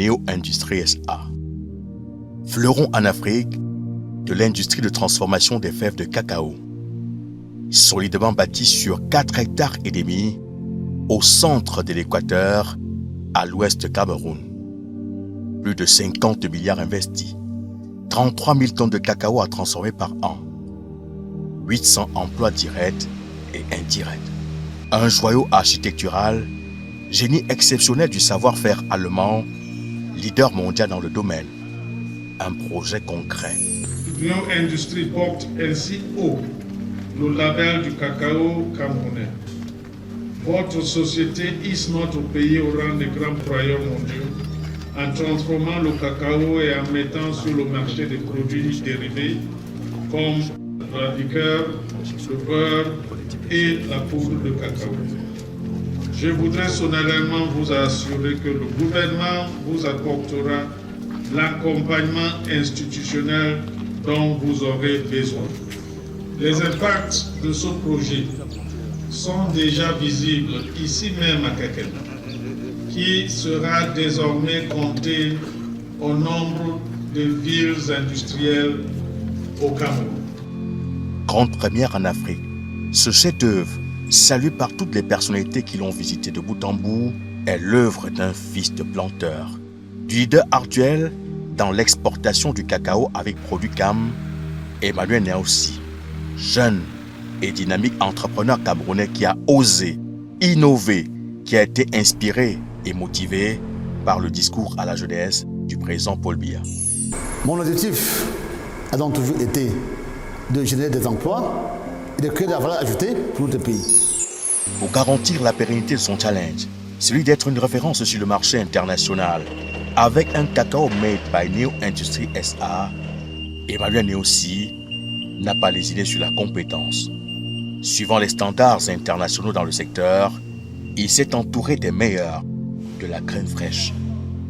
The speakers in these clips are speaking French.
Neo Industries SA. Fleuron en Afrique de l'industrie de transformation des fèves de cacao. Solidement bâti sur 4,5 hectares au centre de l'Équateur, à l'ouest du Cameroun. Plus de 50 milliards investis, 33 000 tonnes de cacao à transformer par an, 800 emplois directs et indirects. Un joyau architectural, génie exceptionnel du savoir-faire allemand, leader mondial dans le domaine. Un projet concret. Neo Industries porte ainsi haut le label du cacao camerounais. Votre société hisse notre pays au rang des grands broyeurs mondiaux en transformant le cacao et en mettant sur le marché des produits dérivés comme la liqueur, le beurre et la poudre de cacao. Je voudrais solennellement vous assurer que le gouvernement vous apportera l'accompagnement institutionnel dont vous aurez besoin. Les impacts de ce projet sont déjà visibles ici même à Kekele, qui sera désormais compté au nombre de villes industrielles au Cameroun. Grande première en Afrique, ce chef-d'œuvre, salué par toutes les personnalités qui l'ont visité de bout en bout, est l'œuvre d'un fils de planteur, du leader actuel dans l'exportation du cacao avec produit CAM, Emmanuel Néossi, jeune et dynamique entrepreneur camerounais qui a osé, innové, qui a été inspiré et motivé par le discours à la jeunesse du président Paul Biya. Mon objectif a donc toujours été de générer des emplois et de créer de la valeur ajoutée pour notre pays. Pour garantir la pérennité de son challenge, celui d'être une référence sur le marché international, avec un cacao made by Neo Industries SA, Emmanuel Néossi n'a pas lésiné sur la compétence. Suivant les standards internationaux dans le secteur, il s'est entouré des meilleurs de la graine fraîche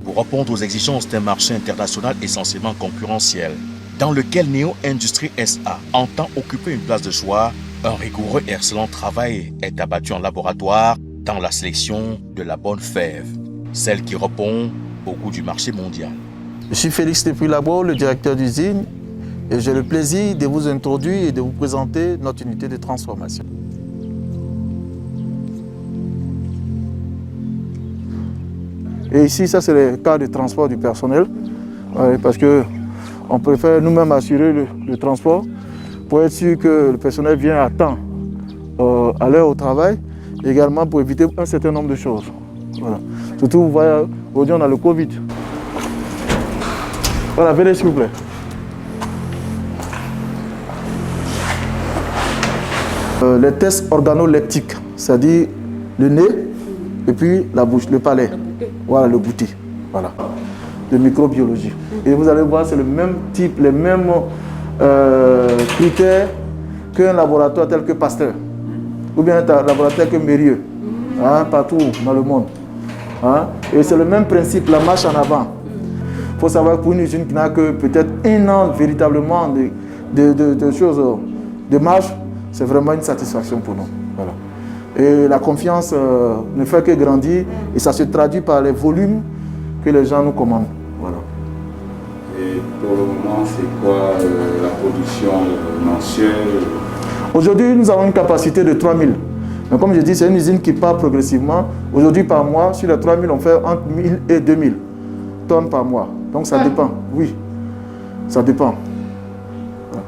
pour répondre aux exigences d'un marché international essentiellement concurrentiel, dans lequel Neo Industries SA entend occuper une place de choix. Un rigoureux et excellent travail est abattu en laboratoire dans la sélection de la bonne fève, celle qui répond au goût du marché mondial. Je suis Félix Depuis-Labo, le directeur d'usine, et j'ai le plaisir de vous introduire et de vous présenter notre unité de transformation. Et ici, ça c'est le cas de transport du personnel, parce qu'on préfère nous-mêmes assurer le transport pour être sûr que le personnel vient à temps, à l'heure au travail, et également pour éviter un certain nombre de choses. Voilà. Surtout, vous voyez, aujourd'hui on a le Covid. Voilà, venez s'il vous plaît. Les tests organoleptiques, c'est-à-dire le nez et puis la bouche, le palais. Voilà, le goûter. Voilà. De microbiologie. Et vous allez voir, c'est le même type, les mêmes critères qu'un laboratoire tel que Pasteur. Ou bien un laboratoire que Mérieux. Hein, partout dans le monde. Hein? Et c'est le même principe, la marche en avant. Il faut savoir que pour une usine qui n'a que peut-être 1 an véritablement de choses, de marche, c'est vraiment une satisfaction pour nous. Voilà. Et la confiance ne fait que grandir et ça se traduit par les volumes que les gens nous commandent. Voilà. Et pour le moment, c'est quoi la production mensuelle? Aujourd'hui, nous avons une capacité de 3000. Mais comme je dis, c'est une usine qui part progressivement. Aujourd'hui, par mois, sur les 3000, on fait entre 1000 et 2000 tonnes par mois. Donc ça dépend, oui, ça dépend.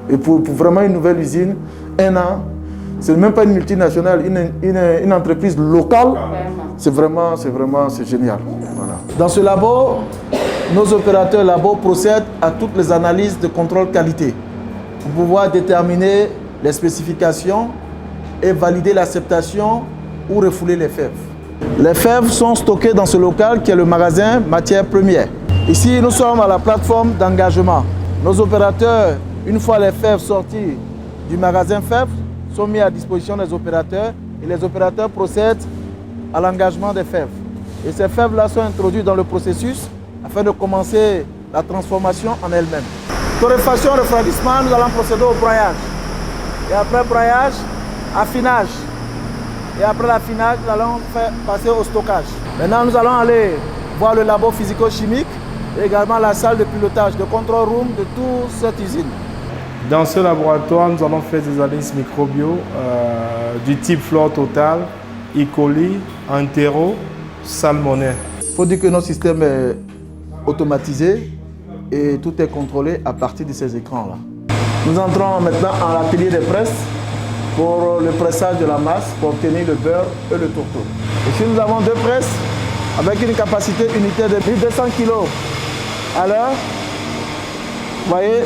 Et pour vraiment une nouvelle usine, 1 an, c'est même pas une multinationale, une entreprise locale, c'est génial. Voilà. Dans ce labo, nos opérateurs labo procèdent à toutes les analyses de contrôle qualité pour pouvoir déterminer les spécifications et valider l'acceptation ou refouler les fèves. Les fèves sont stockées dans ce local qui est le magasin matières premières. Ici, nous sommes à la plateforme d'engagement. Nos opérateurs, une fois les fèves sorties du magasin fèves, sont mis à disposition des opérateurs et les opérateurs procèdent à l'engagement des fèves. Et ces fèves-là sont introduites dans le processus afin de commencer la transformation en elle-même. Torréfaction, refroidissement, nous allons procéder au broyage. Et après broyage, affinage. Et après l'affinage, nous allons passer au stockage. Maintenant, nous allons aller voir le labo physico-chimique et également la salle de pilotage, de control room de toute cette usine. Dans ce laboratoire, nous allons faire des analyses microbio du type flore total, E. coli, entéro, salmonelle. Il faut dire que notre système est automatisé et tout est contrôlé à partir de ces écrans-là. Nous entrons maintenant en atelier de presse pour le pressage de la masse pour obtenir le beurre et le tourteau. Ici, nous avons 2 presses avec une capacité unitaire de 1200 kg à l'heure. Vous voyez,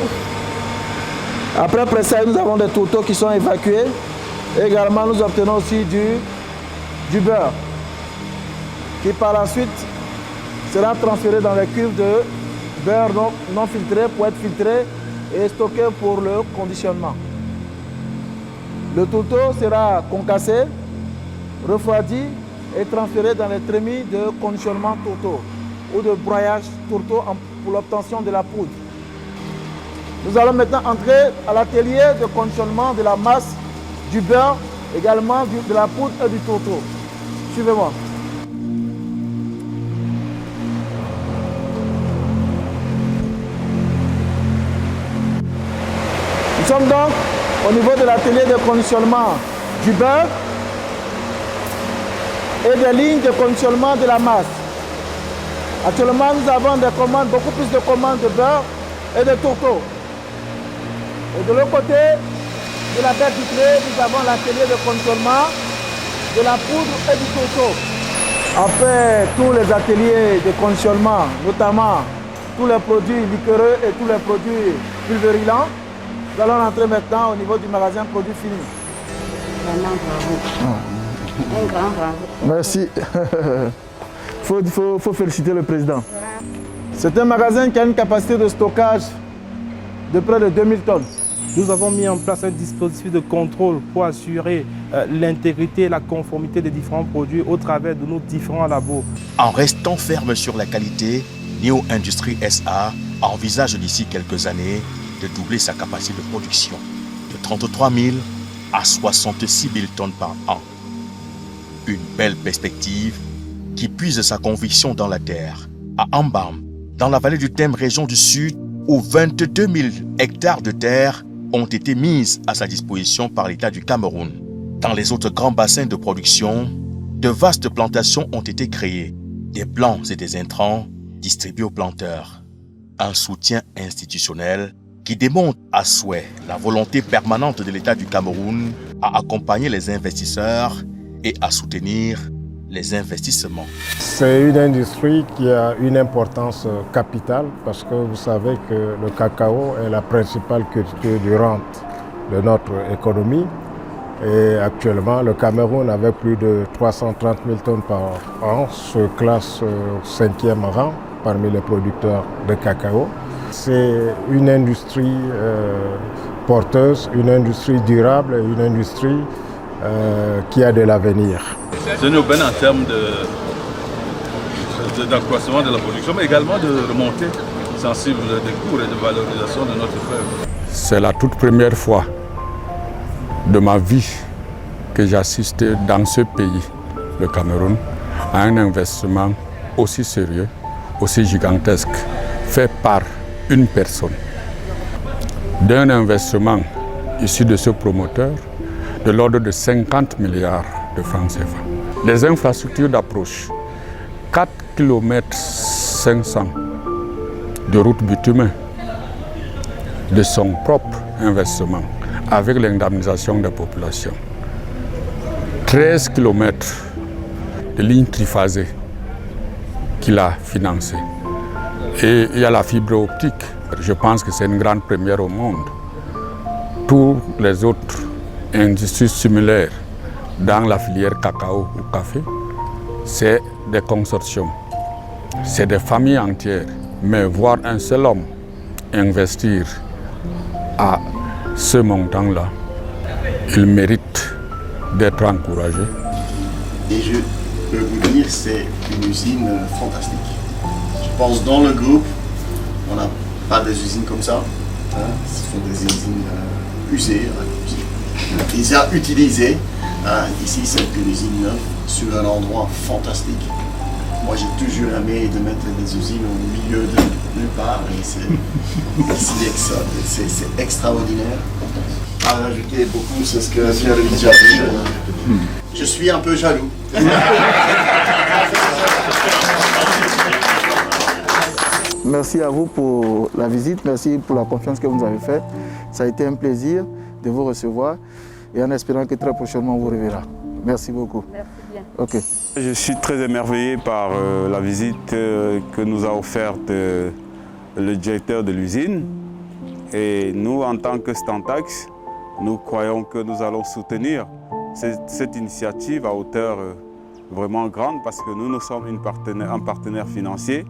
après pressage, nous avons des tourteaux qui sont évacués. Et également, nous obtenons aussi du beurre qui par la suite sera transféré dans les cuves de beurre non filtré pour être filtré et stocké pour le conditionnement. Le tourteau sera concassé, refroidi et transféré dans les trémies de conditionnement tourteau ou de broyage tourteau pour l'obtention de la poudre. Nous allons maintenant entrer à l'atelier de conditionnement de la masse, du beurre, également de la poudre et du tourteau. Suivez-moi. Nous sommes donc au niveau de l'atelier de conditionnement du beurre et des lignes de conditionnement de la masse. Actuellement, nous avons des commandes, beaucoup plus de commandes de beurre et de tourteau. Et de l'autre côté de la baie vitrée, nous avons l'atelier de conditionnement de la poudre et du tourteau. Après tous les ateliers de conditionnement, notamment tous les produits liquoreux et tous les produits pulvérilants, nous allons entrer maintenant au niveau du magasin produits finis. Vraiment bravo. Un grand bravo. Merci. Faut féliciter le président. C'est un magasin qui a une capacité de stockage de près de 2000 tonnes. Nous avons mis en place un dispositif de contrôle pour assurer l'intégrité et la conformité des différents produits au travers de nos différents labos. En restant ferme sur la qualité, Neo Industries SA envisage d'ici quelques années de doubler sa capacité de production de 33 000 à 66 000 tonnes par an. Une belle perspective qui puise sa conviction dans la terre, à Ambam, dans la vallée du Thème, région du Sud, où 22 000 hectares de terre ont été mises à sa disposition par l'État du Cameroun. Dans les autres grands bassins de production, de vastes plantations ont été créées, des plants et des intrants distribués aux planteurs. Un soutien institutionnel qui démontre à souhait la volonté permanente de l'État du Cameroun à accompagner les investisseurs et à soutenir les investissements. C'est une industrie qui a une importance capitale parce que vous savez que le cacao est la principale culture de rente de notre économie. Et actuellement, le Cameroun, avec plus de 330 000 tonnes par an, se classe au 5e rang parmi les producteurs de cacao. C'est une industrie porteuse, une industrie durable, une industrie qui a de l'avenir. C'est une aubaine en termes d'accroissement de la production, mais également de remontée sensible des cours et de valorisation de notre fleuve. C'est la toute première fois de ma vie que j'assiste dans ce pays, le Cameroun, à un investissement aussi sérieux, aussi gigantesque, fait par une personne. D'un investissement issu de ce promoteur de l'ordre de 50 milliards de francs CFA. Les infrastructures d'approche, 4 km 500 de routes bitumées de son propre investissement avec l'indemnisation des populations. 13 km de lignes triphasées qu'il a financées. Et il y a la fibre optique. Je pense que c'est une grande première au monde. Tous les autres industries similaires dans la filière cacao ou café, c'est des consortiums, c'est des familles entières. Mais voir un seul homme investir à ce montant-là, il mérite d'être encouragé. Et je peux vous dire, c'est une usine fantastique. Je pense dans le groupe, on n'a pas des usines comme ça. Ce sont des usines usées, utilisées. Ici, c'est une usine neuve sur un endroit fantastique. Moi, j'ai toujours aimé de mettre des usines au milieu de nulle part et c'est extraordinaire. À rajouter beaucoup, c'est ce que Pierre lui a dit. Je suis un peu jaloux. Merci à vous pour la visite, merci pour la confiance que vous nous avez faite. Ça a été un plaisir de vous recevoir et en espérant que très prochainement on vous reverra. Merci beaucoup. Merci bien. Ok. Je suis très émerveillé par la visite que nous a offerte le directeur de l'usine. Et nous, en tant que Stantax, nous croyons que nous allons soutenir cette initiative à hauteur vraiment grande parce que nous sommes un partenaire financier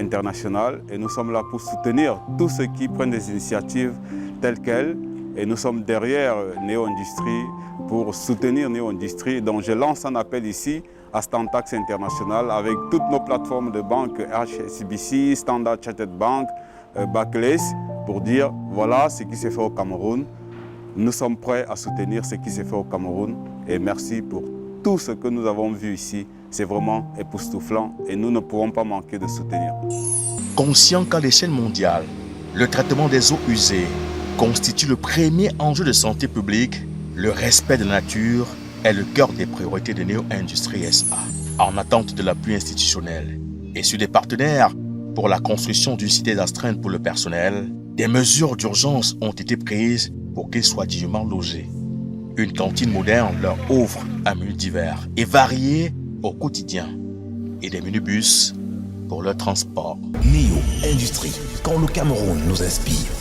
international et nous sommes là pour soutenir tous ceux qui prennent des initiatives telles quelles et nous sommes derrière Neo Industries pour soutenir Neo Industries. Donc je lance un appel ici à Stantax International avec toutes nos plateformes de banque HSBC, Standard Chartered Bank, Barclays pour dire voilà ce qui s'est fait au Cameroun. Nous sommes prêts à soutenir ce qui s'est fait au Cameroun et merci pour tout ce que nous avons vu ici. C'est vraiment époustouflant et nous ne pourrons pas manquer de soutenir. Conscient qu'à l'échelle mondiale, le traitement des eaux usées constitue le premier enjeu de santé publique, le respect de la nature est le cœur des priorités de Neo Industries SA. En attente de l'appui institutionnel et sur des partenaires pour la construction d'une cité d'astreinte pour le personnel, des mesures d'urgence ont été prises pour qu'ils soient dignement logés. Une cantine moderne leur offre un menu divers et varié au quotidien et des minibus pour leur transport. Neo Industries, quand le Cameroun nous inspire.